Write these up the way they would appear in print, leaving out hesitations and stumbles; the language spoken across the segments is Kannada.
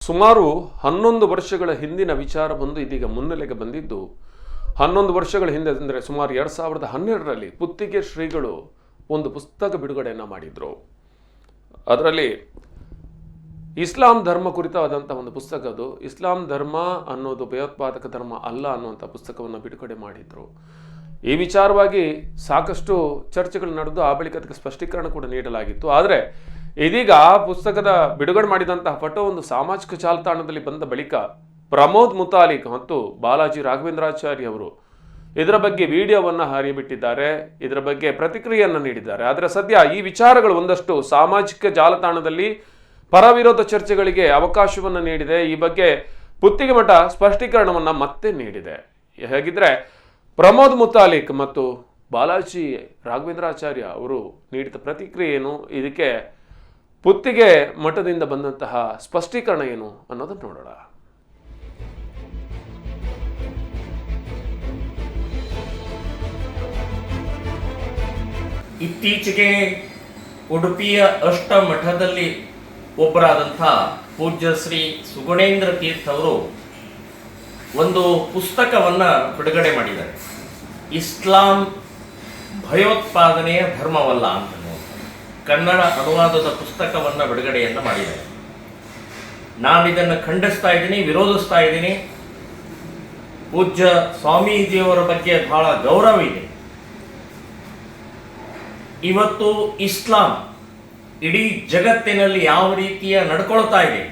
ಸುಮಾರು 11 ವರ್ಷಗಳ ಹಿಂದಿನ ವಿಚಾರ ಬಂದು ಇದೀಗ ಮುನ್ನೆಲೆಗೆ ಬಂದಿದ್ದು. 11 ವರ್ಷಗಳ ಹಿಂದೆ ಅಂದರೆ ಸುಮಾರು 2012ರಲ್ಲಿ ಪುತ್ತಿಗೆ ಶ್ರೀಗಳು ಒಂದು ಪುಸ್ತಕ ಬಿಡುಗಡೆಯನ್ನು ಮಾಡಿದರು. ಅದರಲ್ಲಿ ಇಸ್ಲಾಂ ಧರ್ಮ ಕುರಿತಾದಂಥ ಒಂದು ಪುಸ್ತಕ, ಅದು ಇಸ್ಲಾಂ ಧರ್ಮ ಅನ್ನೋದು ಭಯೋತ್ಪಾದಕ ಧರ್ಮ ಅಲ್ಲ ಅನ್ನುವಂಥ ಪುಸ್ತಕವನ್ನು ಬಿಡುಗಡೆ ಮಾಡಿದರು. ಈ ವಿಚಾರವಾಗಿ ಸಾಕಷ್ಟು ಚರ್ಚೆಗಳು ನಡೆದು ಆ ಬಳಿಕ ಅದಕ್ಕೆ ಸ್ಪಷ್ಟೀಕರಣ ಕೂಡ ನೀಡಲಾಗಿತ್ತು. ಆದರೆ ಇದೀಗ ಆ ಪುಸ್ತಕದ ಬಿಡುಗಡೆ ಮಾಡಿದಂತಹ ಫೋಟೋ ಒಂದು ಸಾಮಾಜಿಕ ಜಾಲತಾಣದಲ್ಲಿ ಬಂದ ಬಳಿಕ ಪ್ರಮೋದ್ ಮುತಾಲಿಕ್ ಮತ್ತು ಬಾಲಾಜಿ ರಾಘವೇಂದ್ರಾಚಾರ್ಯ ಅವರು ಇದರ ಬಗ್ಗೆ ವಿಡಿಯೋವನ್ನು ಹರಿಬಿಟ್ಟಿದ್ದಾರೆ, ಇದರ ಬಗ್ಗೆ ಪ್ರತಿಕ್ರಿಯೆಯನ್ನು ನೀಡಿದ್ದಾರೆ. ಆದರೆ ಸದ್ಯ ಈ ವಿಚಾರಗಳು ಒಂದಷ್ಟು ಸಾಮಾಜಿಕ ಜಾಲತಾಣದಲ್ಲಿ ಪರವಿರೋಧ ಚರ್ಚೆಗಳಿಗೆ ಅವಕಾಶವನ್ನು ನೀಡಿದೆ. ಈ ಬಗ್ಗೆ ಪುತ್ತಿಗೆ ಮಠ ಸ್ಪಷ್ಟೀಕರಣವನ್ನು ಮತ್ತೆ ನೀಡಿದೆ. ಹೇಗಿದ್ರೆ ಪ್ರಮೋದ್ ಮುತಾಲಿಕ್ ಮತ್ತು ಬಾಲಾಜಿ ರಾಘವೇಂದ್ರಾಚಾರ್ಯ ಅವರು ನೀಡಿದ ಪ್ರತಿಕ್ರಿಯೆ ಏನು, ಇದಕ್ಕೆ ಪುತ್ತಿಗೆ ಮಠದಿಂದ ಬಂದಂತಹ ಸ್ಪಷ್ಟೀಕರಣ ಏನು ಅನ್ನೋದನ್ನು ನೋಡೋಣ. ಇತ್ತೀಚೆಗೆ ಉಡುಪಿಯ ಅಷ್ಟ ಮಠದಲ್ಲಿ ಒಬ್ಬರಾದಂಥ ಪೂಜ್ಯ ಶ್ರೀ ಸುಗುಣೇಂದ್ರ ತೀರ್ಥ ಅವರು ಒಂದು ಪುಸ್ತಕವನ್ನು ಬಿಡುಗಡೆ ಮಾಡಿದ್ದಾರೆ. ಇಸ್ಲಾಂ ಭಯೋತ್ಪಾದನೆಯ ಧರ್ಮವಲ್ಲ ಅಂತ ಕನ್ನಡ ಅನುವಾದದ ಪುಸ್ತಕವನ್ನು ಬಿಡುಗಡೆಯನ್ನು ಮಾಡಿದ್ದಾರೆ. ನಾನು ಇದನ್ನು ಖಂಡಿಸ್ತಾ ಇದ್ದೀನಿ, ವಿರೋಧಿಸ್ತಾ ಇದ್ದೀನಿ. ಪೂಜ್ಯ ಸ್ವಾಮೀಜಿಯವರ ಬಗ್ಗೆ ಬಹಳ ಗೌರವ ಇದೆ. ಇವತ್ತು ಇಸ್ಲಾಂ ಇಡೀ ಜಗತ್ತಿನಲ್ಲಿ ಯಾವ ರೀತಿಯ ನಡ್ಕೊಳ್ತಾ ಇದೆ,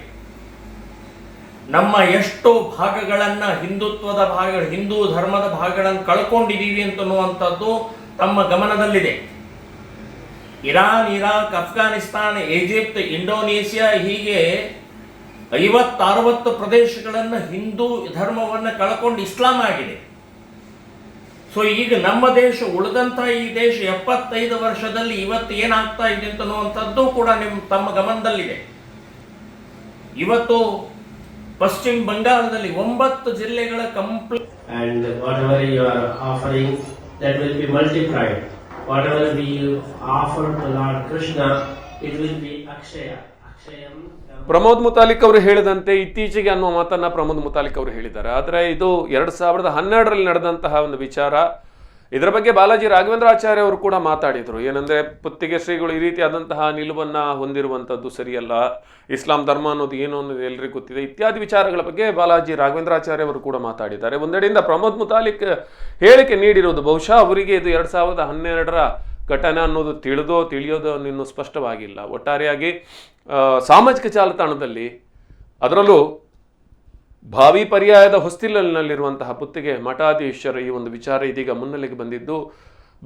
ನಮ್ಮ ಎಷ್ಟೋ ಭಾಗಗಳನ್ನು ಹಿಂದುತ್ವದ ಹಿಂದೂ ಧರ್ಮದ ಭಾಗಗಳನ್ನು ಕಳ್ಕೊಂಡಿದ್ದೀವಿ ಅಂತನ್ನುವಂಥದ್ದು ತಮ್ಮ ಗಮನದಲ್ಲಿದೆ. Iran, Iraq, Afghanistan, Egypt, Indonesia ಹೀಗೆ 50-60 ಪ್ರದೇಶಗಳನ್ನು ಹಿಂದೂ ಧರ್ಮವನ್ನು ಕಳ್ಕೊಂಡು ಇಸ್ಲಾಂ ಆಗಿದೆ. ಸೊ ಈಗ ನಮ್ಮ ದೇಶ ಉಳಿದಂಥ ಈ ದೇಶ 75 ವರ್ಷದಲ್ಲಿ ಇವತ್ತು ಏನಾಗ್ತಾ ಇದೆ ಅಂತನ್ನುವಂಥದ್ದು ಕೂಡ ತಮ್ಮ ಗಮನದಲ್ಲಿದೆ. ಇವತ್ತು ಪಶ್ಚಿಮ ಬಂಗಾಳದಲ್ಲಿ 9 ಜಿಲ್ಲೆಗಳ complete and whatever you are offering that will be multiplied. Whatever we offer to Lord Krishna, it will be akshaya. Pramod Muthalik ಅವರು ಹೇಳಿದಂತೆ ಇತ್ತೀಚೆಗೆ ಅನ್ನುವ ಮಾತನ್ನ ಪ್ರಮೋದ್ ಮುತಾಲಿಕ್ ಅವರು ಹೇಳಿದ್ದಾರೆ. ಆದರೆ ಇದು 2012ರಲ್ಲಿ ನಡೆದಂತಹ ಒಂದು ವಿಚಾರ. ಇದರ ಬಗ್ಗೆ ಬಾಲಾಜಿ ರಾಘವೇಂದ್ರಾಚಾರ್ಯ ಅವರು ಕೂಡ ಮಾತಾಡಿದರು. ಏನಂದ್ರೆ ಪುತ್ತಿಗೆ ಶ್ರೀಗಳು ಈ ರೀತಿಯಾದಂತಹ ನಿಲುವನ್ನು ಹೊಂದಿರುವಂಥದ್ದು ಸರಿಯಲ್ಲ, ಇಸ್ಲಾಂ ಧರ್ಮ ಅನ್ನೋದು ಏನು ಅನ್ನೋದು ಎಲ್ಲರಿಗೂ ಗೊತ್ತಿದೆ, ಇತ್ಯಾದಿ ವಿಚಾರಗಳ ಬಗ್ಗೆ ಬಾಲಾಜಿ ರಾಘವೇಂದ್ರಾಚಾರ್ಯ ಅವರು ಕೂಡ ಮಾತಾಡಿದ್ದಾರೆ. ಒಂದೆಡೆಯಿಂದ ಪ್ರಮೋದ್ ಮುತಾಲಿಕ್ ಹೇಳಿಕೆ ನೀಡಿರುವುದು ಬಹುಶಃ ಅವರಿಗೆ ಇದು 2012ರ ಘಟನೆ ಅನ್ನೋದು ತಿಳಿಯೋದು ಇನ್ನೂ ಸ್ಪಷ್ಟವಾಗಿಲ್ಲ. ಒಟ್ಟಾರೆಯಾಗಿ ಸಾಮಾಜಿಕ ಜಾಲತಾಣದಲ್ಲಿ, ಅದರಲ್ಲೂ ಭಾವಿ ಪರ್ಯಾಯದ ಹೊಸ್ತಿಲಿನಲ್ಲಿರುವಂತಹ ಪುತ್ತಿಗೆ ಮಠಾಧೀಶರ ಈ ಒಂದು ವಿಚಾರ ಇದೀಗ ಮುನ್ನೆಲೆಗೆ ಬಂದಿದ್ದು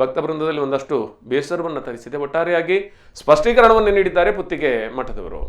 ಭಕ್ತ ವೃಂದದಲ್ಲಿ ಒಂದಷ್ಟು ಬೇಸರವನ್ನು ತರಿಸಿದೆ. ಒಟ್ಟಾರೆಯಾಗಿ ಸ್ಪಷ್ಟೀಕರಣವನ್ನು ನೀಡಿದ್ದಾರೆ ಪುತ್ತಿಗೆ ಮಠದವರು.